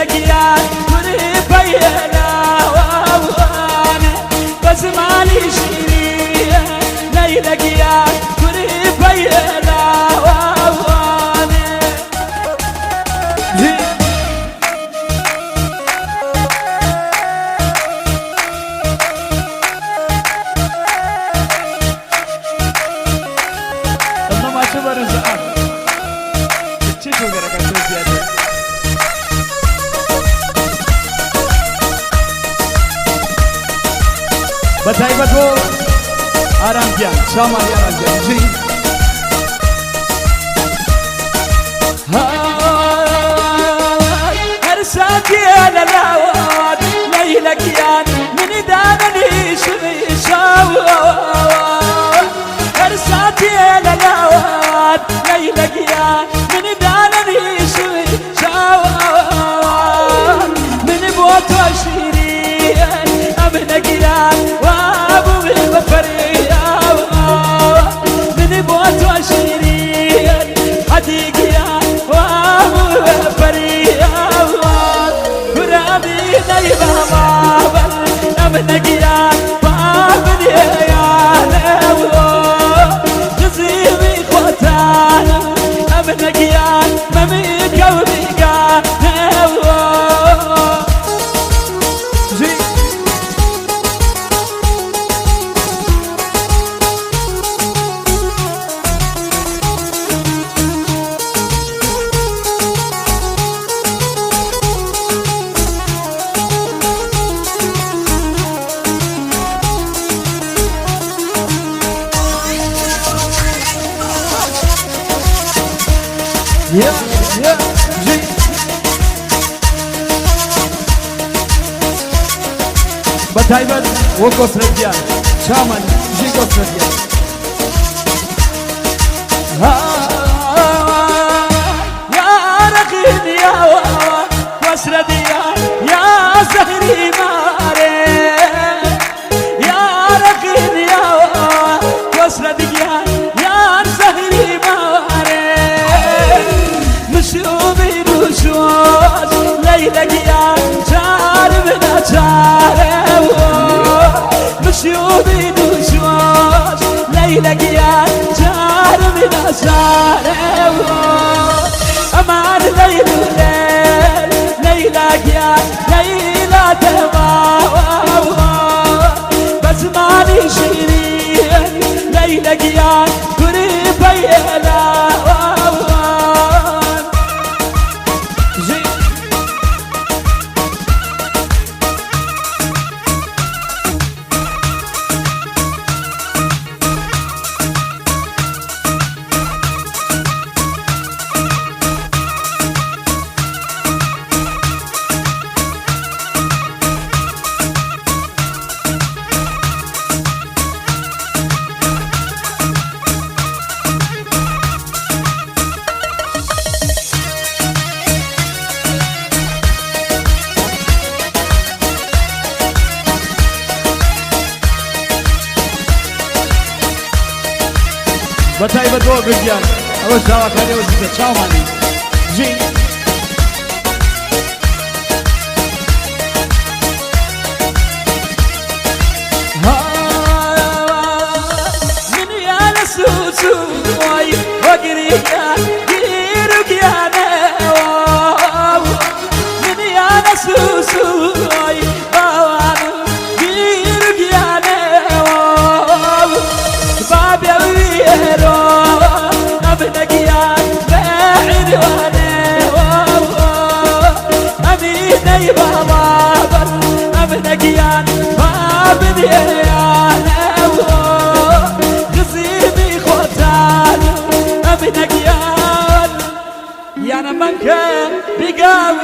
ليلقيان وربينا وانا بزماني شيرين ليلقيان وربينا وانا ما شبر الزعام تشوفوا قرقة زيادة بتاعي بدو آرام جان شامل آرام جان جي هرساتي أنا لاواد ليلك يان من دانني شاواد هرساتي أنا لاواد ليلك يان من دانني شاواد من بوت وشيرين أبنك يان وابو بالبفرية من بوت وشيرين حديق يان وابو بالبفرية ورابي نيبا بابا أبنك يان وابن يان جزيبي خوتانا أبنك يان مميك وبيقا يا جي بتايبت وقف رجال شامل جي قف رجال يا رقيب يا واسرد يا زهري ماري يا رقيب يا واسرد يا زهري ماري مشوبي بوشوش ليلك يا جاربنا جارب مشوبي بوشوش ليلك يا جاربنا جارب أمان ليل الليل ليلك يا ليلة تمام بزماني شيرين ليلك يا قريبي لا بتاعي بدو رجال أول شاوة كاني وزيزة شاو ماني جي من يا نسوسو وقريقا قيرك يا نواو من يا نسوسو بوانو قيرك يا نواو بابي ويهرو أبنك يا بعيد وانا أميني بابا أبنك يا بابي يا غزيبي خوتان أبنك يا نمنك بقاو